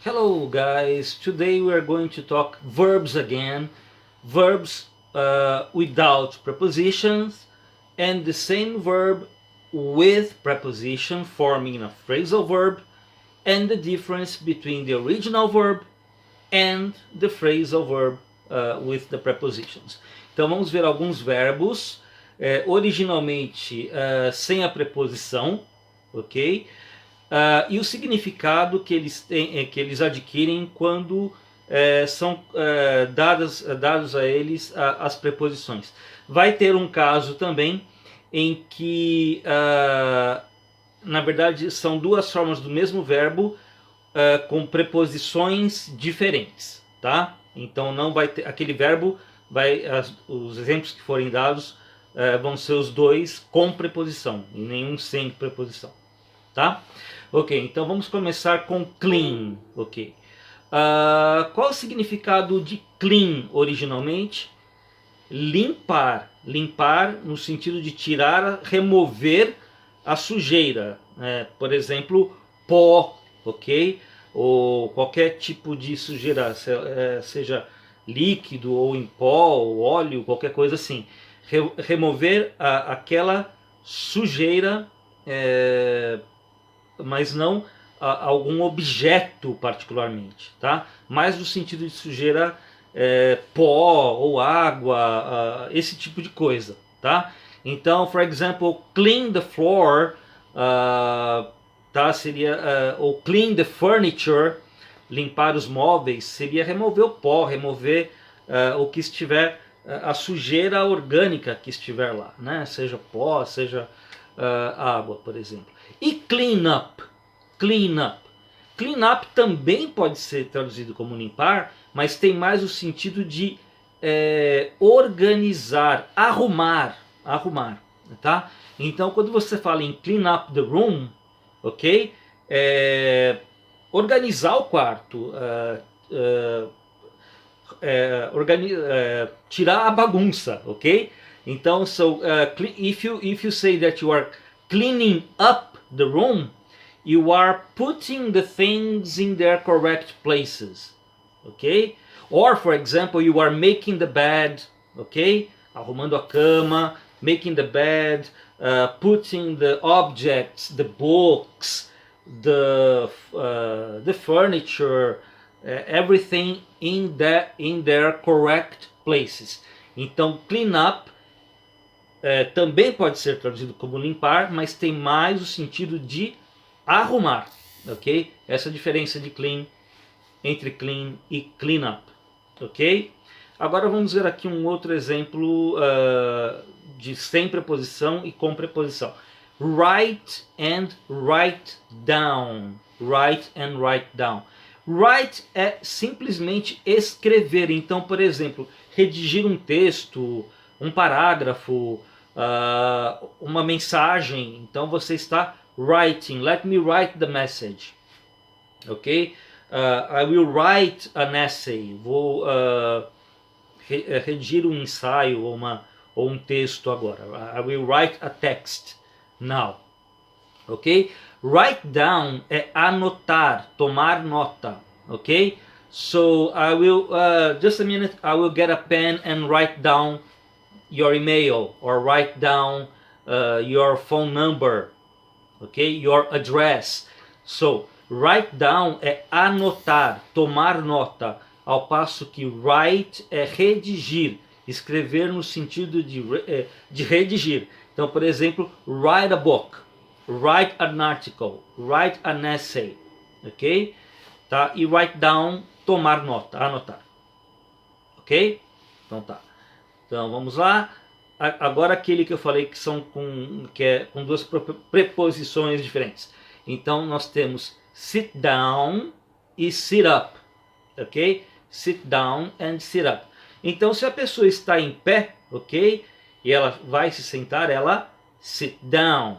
Hello guys, today we are going to talk verbs again, verbs without prepositions and the same verb with preposition forming a phrasal verb and the difference between the original verb and the phrasal verb with the prepositions. Então vamos ver alguns verbos originalmente sem a preposição, ok? E o significado que eles adquirem quando são dados a eles as preposições. Vai ter um caso também em que, na verdade, são duas formas do mesmo verbo com preposições diferentes, tá? Então não vai ter aquele verbo, os exemplos que forem dados vão ser os dois com preposição e nenhum sem preposição, tá? Ok, então vamos começar com clean, ok? Qual o significado de clean originalmente? Limpar, limpar no sentido de tirar, remover a sujeira, por exemplo, pó, ok? Ou qualquer tipo de sujeira, seja líquido ou em pó, ou óleo, qualquer coisa assim. Remover aquela sujeira, mas não algum objeto particularmente, tá? Mais no sentido de sujeira, pó ou água, esse tipo de coisa, tá? Então, for example, clean the floor, tá? Seria ou clean the furniture, limpar os móveis, seria remover o pó, remover o que estiver, a sujeira orgânica que estiver lá, né? Seja pó, seja água, por exemplo. E clean up, clean up. Clean up também pode ser traduzido como limpar, mas tem mais o sentido de organizar, arrumar, tá? Então, quando você fala em clean up the room, ok? Organizar o quarto, tirar a bagunça, ok? Então, if you say that you are cleaning up the room, you are putting the things in their correct places, ok? Or, for example, you are making the bed, ok? Arrumando a cama, making the bed, putting the objects, the books, the furniture, everything in their correct places. Então, clean up também pode ser traduzido como limpar, mas tem mais o sentido de arrumar, ok? Essa é a diferença de clean entre clean e clean up, ok? Agora vamos ver aqui um outro exemplo de sem preposição e com preposição. Write and write down. Write and write down. Write é simplesmente escrever. Então, por exemplo, redigir um texto, um parágrafo, uma mensagem. Então você está writing. Let me write the message. Ok? I will write an essay. Vou redigir um ensaio ou um texto agora. I will write a text now. Ok? Write down é anotar, tomar nota. Ok? So I will, just a minute, I will get a pen and write down your email or write down your phone number. Ok? Your address. So, write down é anotar, tomar nota, ao passo que write é redigir, escrever no sentido de redigir. Então, por exemplo, write a book, write an article, write an essay, ok? Tá? E write down, tomar nota, anotar, ok? Então tá. Então vamos lá. Agora aquele que eu falei que é com duas preposições diferentes. Então nós temos sit down e sit up, ok? Sit down and sit up. Então se a pessoa está em pé, ok? E ela vai se sentar, ela sit down,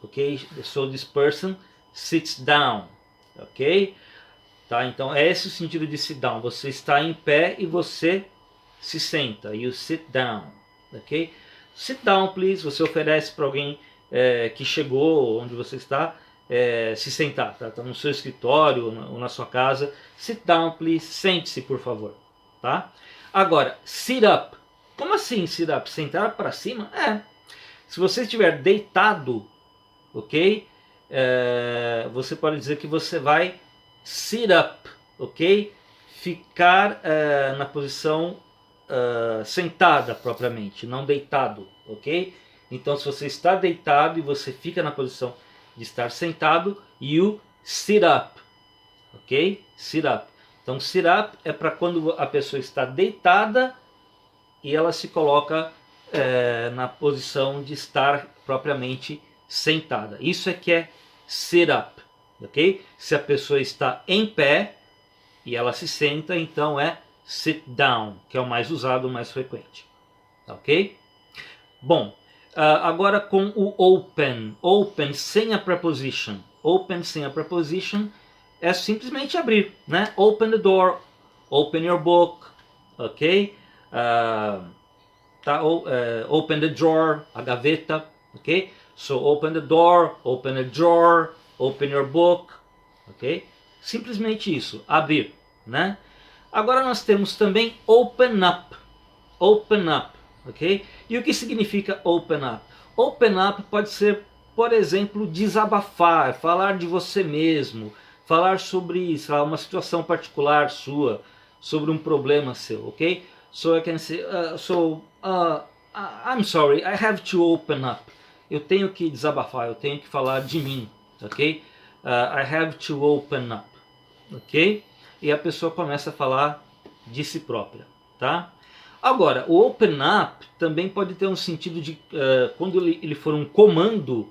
ok? So this person sits down, ok? Tá? Então é esse o sentido de sit down. Você está em pé e você se senta. You sit down, ok? Sit down, please. Você oferece para alguém que chegou onde você está. se sentar, tá? Tá no seu escritório ou na sua casa. Sit down, please. Sente-se, por favor, tá? Agora, sit up. Como assim sit up? Sentar para cima? Se você estiver deitado, ok? Você pode dizer que você vai sit up, ok? Ficar na posição sentada propriamente, não deitado, ok? Então, se você está deitado e você fica na posição de estar sentado, you sit up, ok? Sit up. Então, sit up é para quando a pessoa está deitada e ela se coloca na posição de estar propriamente sentada. Isso é que é sit up, ok? Se a pessoa está em pé e ela se senta, então é sit down, que é o mais usado, o mais frequente, ok? Bom, agora com o open. Open sem a preposition. Open sem a preposition é simplesmente abrir, né? Open the door, open your book, ok? Open the drawer, a gaveta, ok? So open the door, open a drawer, open your book, ok? Simplesmente isso, abrir, né? Agora nós temos também open up, ok? E o que significa open up? Open up pode ser, por exemplo, desabafar, falar de você mesmo, falar sobre, sei lá, uma situação particular sua, sobre um problema seu, ok? So I can say, I'm sorry, I have to open up. Eu tenho que desabafar, eu tenho que falar de mim, ok? I have to open up, ok? E a pessoa começa a falar de si própria, tá? Agora, o open up também pode ter um sentido de, quando ele for um comando,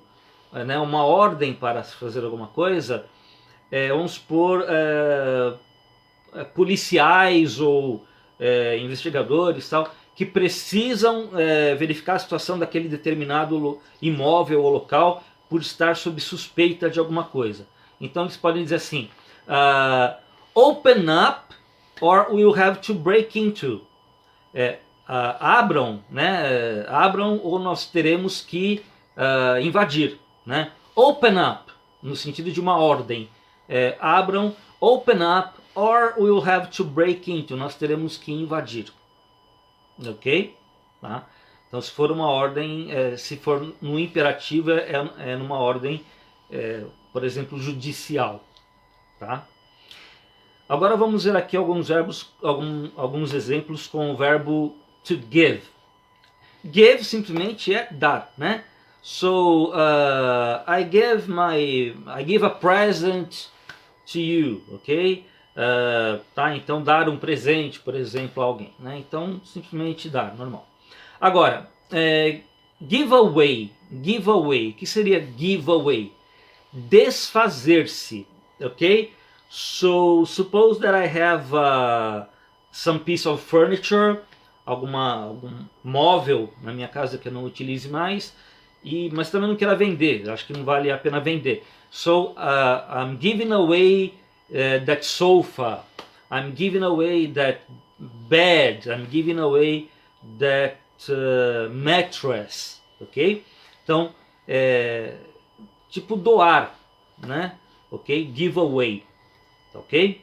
né, uma ordem para fazer alguma coisa, vamos supor, policiais ou investigadores tal, que precisam verificar a situação daquele determinado imóvel ou local por estar sob suspeita de alguma coisa. Então eles podem dizer assim, open up or we'll have to break into. Abram, né? Abram ou nós teremos que invadir, né? Open up, no sentido de uma ordem. Abram, open up, or we'll have to break into. Nós teremos que invadir, ok? Tá? Então, se for uma ordem, se for no imperativo, é numa ordem, por exemplo, judicial, tá? Agora vamos ver aqui alguns verbos, alguns exemplos com o verbo to give. Give simplesmente é dar, né? So I give a present to you, ok? Tá? Então dar um presente, por exemplo, a alguém, né? Então simplesmente dar, normal. Agora, give away, o que seria give away? Desfazer-se, ok? So suppose that I have some piece of furniture, algum móvel na minha casa que eu não utilize mais, mas também não quero vender, acho que não vale a pena vender. So I'm giving away that sofa, I'm giving away that bed, I'm giving away that mattress, ok? Então, tipo doar, né? Ok? Give away, ok?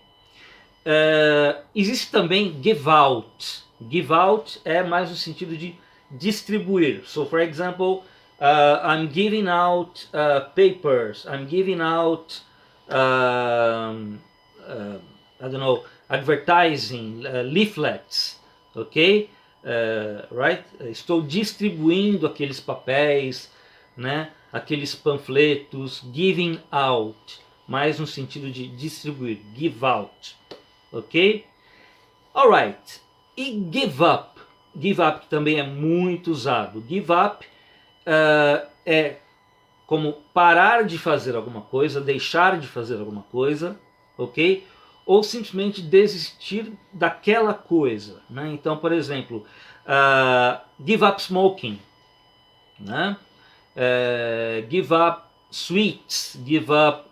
Existe também give out. Give out é mais no sentido de distribuir. So, for example, I'm giving out papers. I'm giving out, I don't know, advertising, leaflets, ok? Right? Estou distribuindo aqueles papéis, né? Aqueles panfletos, giving out, mais no sentido de distribuir, give out, ok? Alright, e give up também é muito usado. Give up é como parar de fazer alguma coisa, deixar de fazer alguma coisa, ok? Ou simplesmente desistir daquela coisa, né? Então, por exemplo, give up smoking, né? Give up sweets, give up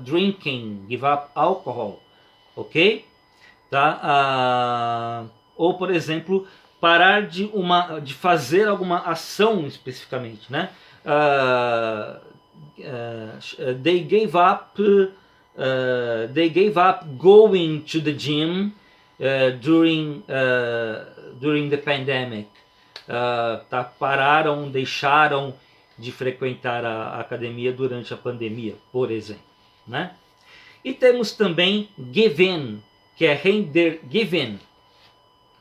drinking, give up alcohol, ok? Tá? Ou, por exemplo, parar de fazer alguma ação especificamente, né? they gave up going to the gym during the pandemic. Pararam, deixaram de frequentar a academia durante a pandemia, por exemplo, né? E temos também give in, que é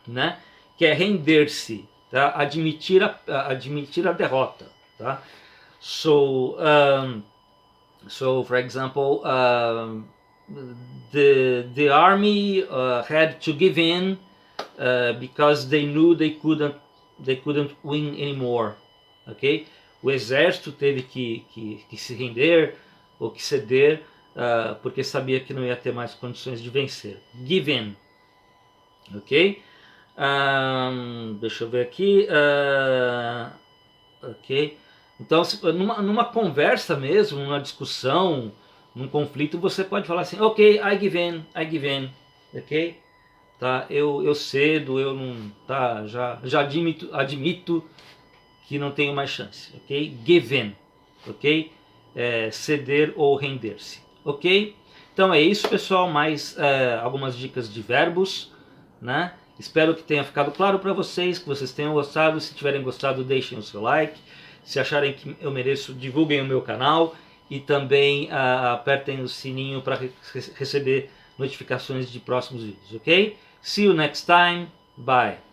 né? Que é render-se, tá? Admitir a derrota, tá? So for example, the army had to give in because they knew they couldn't win anymore, ok? O exército teve que se render ou que ceder porque sabia que não ia ter mais condições de vencer. Give in, ok? Deixa eu ver aqui. Ok. Então, numa conversa mesmo, numa discussão, num conflito, você pode falar assim, ok, I give in, ok? Tá? Eu cedo, eu não, tá? Já admito que não tenho mais chance, ok? Give in, ok? Ceder ou render-se, ok? Então é isso, pessoal, mais algumas dicas de verbos, né? Espero que tenha ficado claro para vocês, que vocês tenham gostado. Se tiverem gostado, deixem o seu like. Se acharem que eu mereço, divulguem o meu canal e também apertem o sininho para receber notificações de próximos vídeos, ok? See you next time. Bye.